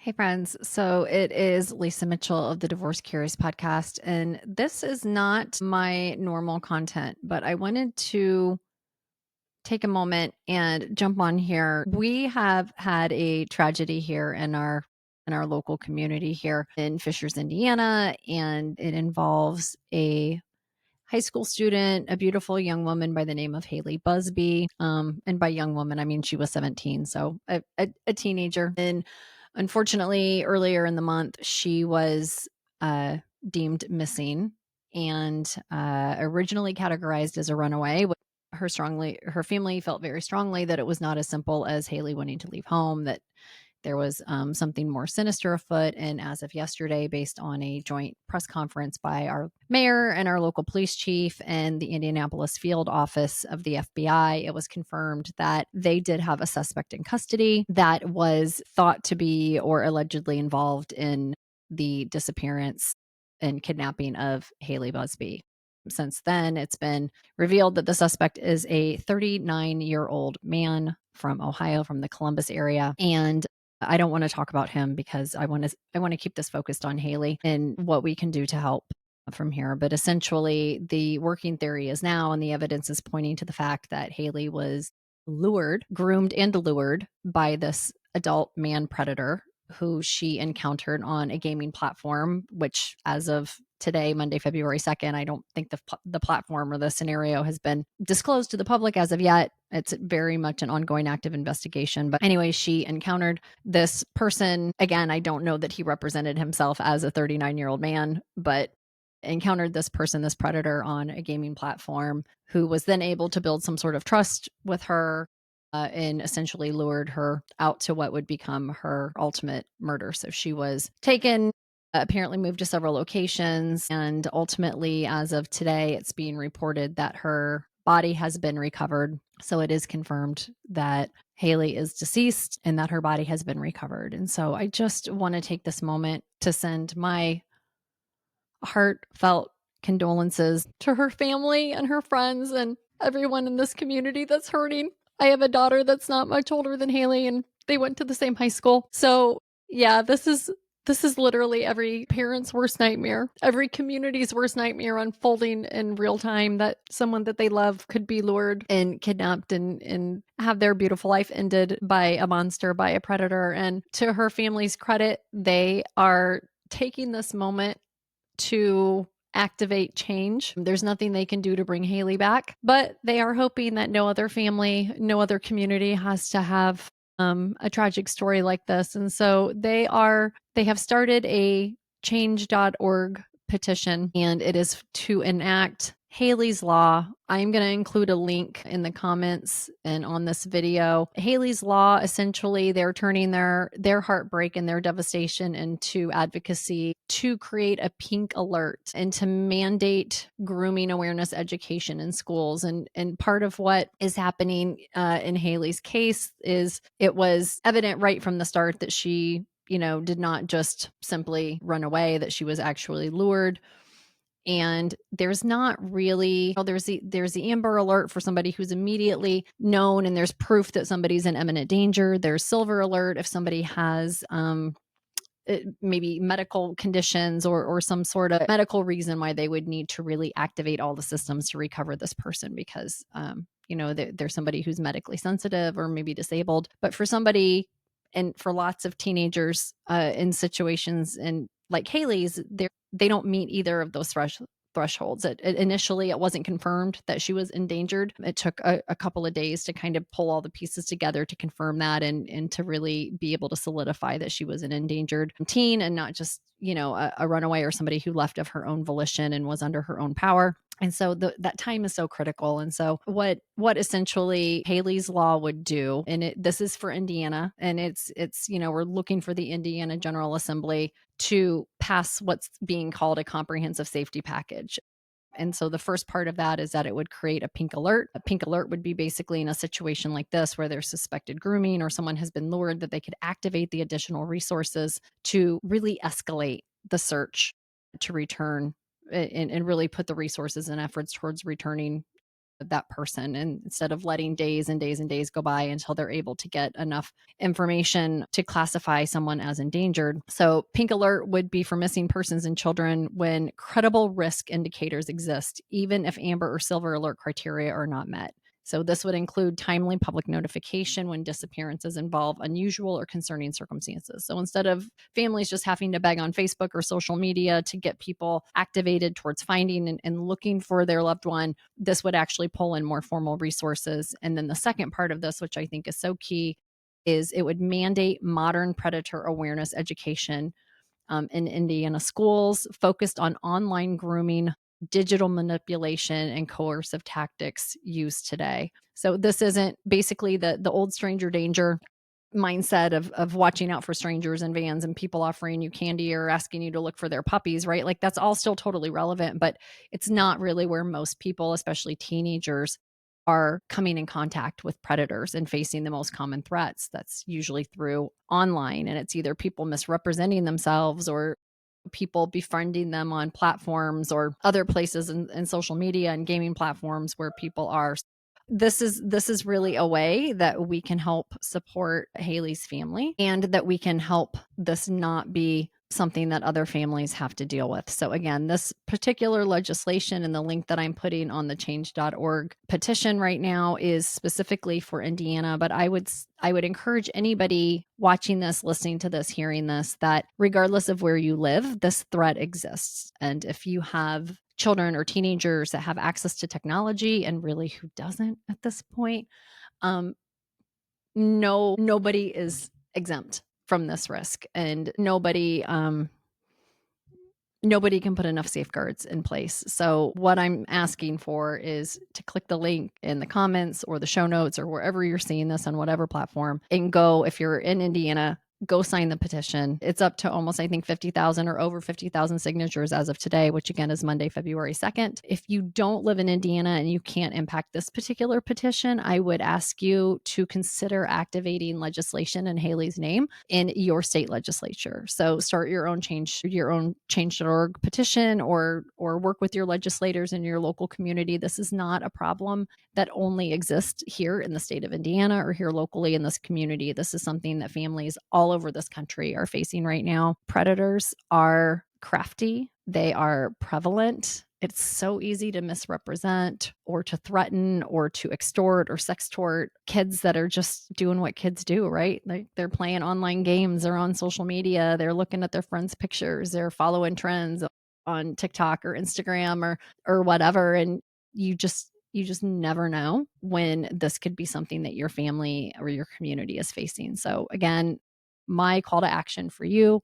Hey, friends. So it is Lisa Mitchell of the Divorce Curious podcast. And this is not my normal content, but I wanted to take a moment and jump on here. We have had a tragedy here in our local community here in Fishers, Indiana, and it involves a high school student, a beautiful young woman by the name of Hailey Buzbee. And by young woman, I mean she was 17, so a teenager. And unfortunately, earlier in the month, she was uh, deemed missing and originally categorized as a runaway. Her family felt very strongly that it was not as simple as Hailey wanting to leave home, that there was something more sinister afoot. And as of yesterday, based on a joint press conference by our mayor and our local police chief and the Indianapolis field office of the FBI, it was confirmed that they did have a suspect in custody that was thought to be or allegedly involved in the disappearance and kidnapping of Hailey Buzbee. Since then, it's been revealed that the suspect is a 39-year-old man from Ohio, from the Columbus area. And I don't want to talk about him because I want to keep this focused on Hailey and what we can do to help from here. But essentially, the working theory is now, and the evidence is pointing to the fact that Hailey was groomed and lured by this adult man predator who she encountered on a gaming platform, which as of today, Monday, February 2nd, I don't think the platform or the scenario has been disclosed to the public as of yet. It's very much an ongoing active investigation. But anyway, she encountered this person. Again, I don't know that he represented himself as a 39-year-old man, but encountered this person, this predator on a gaming platform, who was then able to build some sort of trust with her and essentially lured her out to what would become her ultimate murder. So she was taken, apparently moved to several locations, and ultimately, as of today, it's being reported that her body has been recovered. So it is confirmed that Hailey is deceased and that her body has been recovered. And so I just want to take this moment to send my heartfelt condolences to her family and her friends and everyone in this community that's hurting. I have a daughter that's not much older than Hailey, and they went to the same high school. So, yeah, this is literally every parent's worst nightmare, every community's worst nightmare unfolding in real time, that someone that they love could be lured and kidnapped and have their beautiful life ended by a monster, by a predator. And to her family's credit, they are taking this moment to activate change. There's nothing they can do to bring Hailey back, but they are hoping that no other family, no other community has to have a tragic story like this. And so they have started a change.org petition, and it is to enact Hailey's Law. I'm going to include a link in the comments and on this video. Hailey's Law, essentially, they're turning their heartbreak and their devastation into advocacy to create a pink alert and to mandate grooming awareness education in schools. And part of what is happening in Hailey's case is it was evident right from the start that she did not just simply run away, that she was actually lured. And there's not really, well, there's the Amber Alert for somebody who's immediately known and there's proof that somebody's in imminent danger. There's Silver Alert if somebody has maybe medical conditions or some sort of medical reason why they would need to really activate all the systems to recover this person, because there's somebody who's medically sensitive or maybe disabled. But for somebody, and for lots of teenagers in situations and like Hailey's, they don't meet either of those thresholds. Initially, it wasn't confirmed that she was endangered. It took a couple of days to kind of pull all the pieces together to confirm that, and to really be able to solidify that she was an endangered teen and not just a runaway or somebody who left of her own volition and was under her own power. And so that time is so critical. And so what essentially Hailey's Law would do, and this is for Indiana, and it's we're looking for the Indiana General Assembly to pass what's being called a comprehensive safety package. And so the first part of that is that it would create a pink alert. A pink alert would be basically in a situation like this where there's suspected grooming or someone has been lured, that they could activate the additional resources to really escalate the search to return and really put the resources and efforts towards returning that person, and instead of letting days and days and days go by until they're able to get enough information to classify someone as endangered. So pink alert would be for missing persons and children when credible risk indicators exist, even if amber or silver alert criteria are not met. So this would include timely public notification when disappearances involve unusual or concerning circumstances. So instead of families just having to beg on Facebook or social media to get people activated towards finding and looking for their loved one, this would actually pull in more formal resources. And then the second part of this, which I think is so key, is it would mandate modern predator awareness education in Indiana schools focused on online grooming, digital manipulation, and coercive tactics used today. So this isn't basically the old stranger danger mindset of watching out for strangers in vans and people offering you candy or asking you to look for their puppies, right? Like that's all still totally relevant, but it's not really where most people, especially teenagers, are coming in contact with predators and facing the most common threats. That's usually through online, and it's either people misrepresenting themselves or people befriending them on platforms or other places in social media and gaming platforms where people are. This is really a way that we can help support Hailey's family, and that we can help this not be something that other families have to deal with. So again, this particular legislation and the link that I'm putting on the change.org petition right now is specifically for Indiana, but I would encourage anybody watching this, listening to this, hearing this, that regardless of where you live, this threat exists. And if you have children or teenagers that have access to technology, and really who doesn't at this point, nobody is exempt from this risk, and nobody can put enough safeguards in place. So what I'm asking for is to click the link in the comments or the show notes or wherever you're seeing this on whatever platform, and go, if you're in Indiana, go sign the petition. It's up to almost, I think, 50,000 or over 50,000 signatures as of today, which again is Monday, February 2nd. If you don't live in Indiana and you can't impact this particular petition, I would ask you to consider activating legislation in Hailey's name in your state legislature. So start your own change.org petition, or work with your legislators in your local community. This is not a problem that only exists here in the state of Indiana or here locally in this community. This is something that families all over this country are facing right now. Predators are crafty. They are prevalent. It's so easy to misrepresent or to threaten or to extort or sextort kids that are just doing what kids do, right? Like they're playing online games, they're on social media, they're looking at their friends' pictures, they're following trends on TikTok or Instagram or whatever. And you just never know when this could be something that your family or your community is facing. So again, my call to action for you,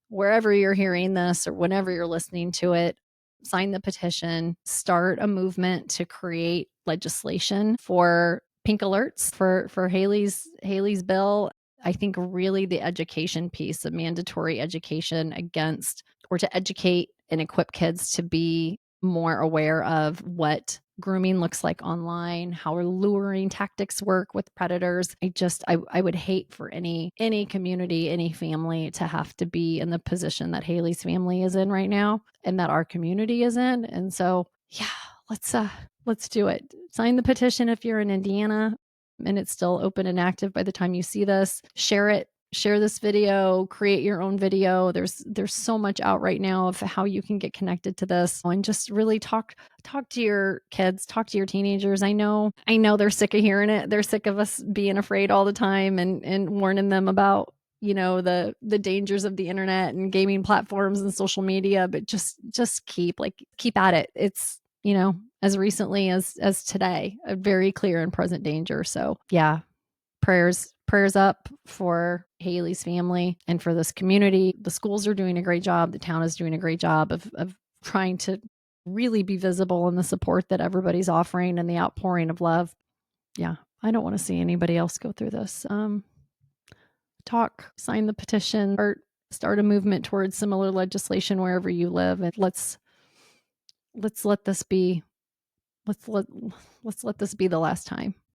wherever you're hearing this or whenever you're listening to it, sign the petition, start a movement to create legislation for pink alerts for Hailey's bill. I think really the education piece, of mandatory education against, or to educate and equip kids to be more aware of what grooming looks like online, how luring tactics work with predators. I would hate for any community, any family to have to be in the position that Hailey's family is in right now and that our community is in. And so, yeah, let's do it. Sign the petition if you're in Indiana and it's still open and active by the time you see this. Share it. Share this video, create your own video. There's so much out right now of how you can get connected to this, and just really talk to your kids, talk to your teenagers. I know they're sick of hearing it. They're sick of us being afraid all the time and warning them about, the dangers of the internet and gaming platforms and social media, but just keep at it. It's, as recently as today, a very clear and present danger. So yeah, prayers up for Hailey's family and for this community. The schools are doing a great job. The town is doing a great job of trying to really be visible in the support that everybody's offering and the outpouring of love. Yeah, I don't want to see anybody else go through this. Sign the petition, or start a movement towards similar legislation wherever you live. And let's let this be the last time.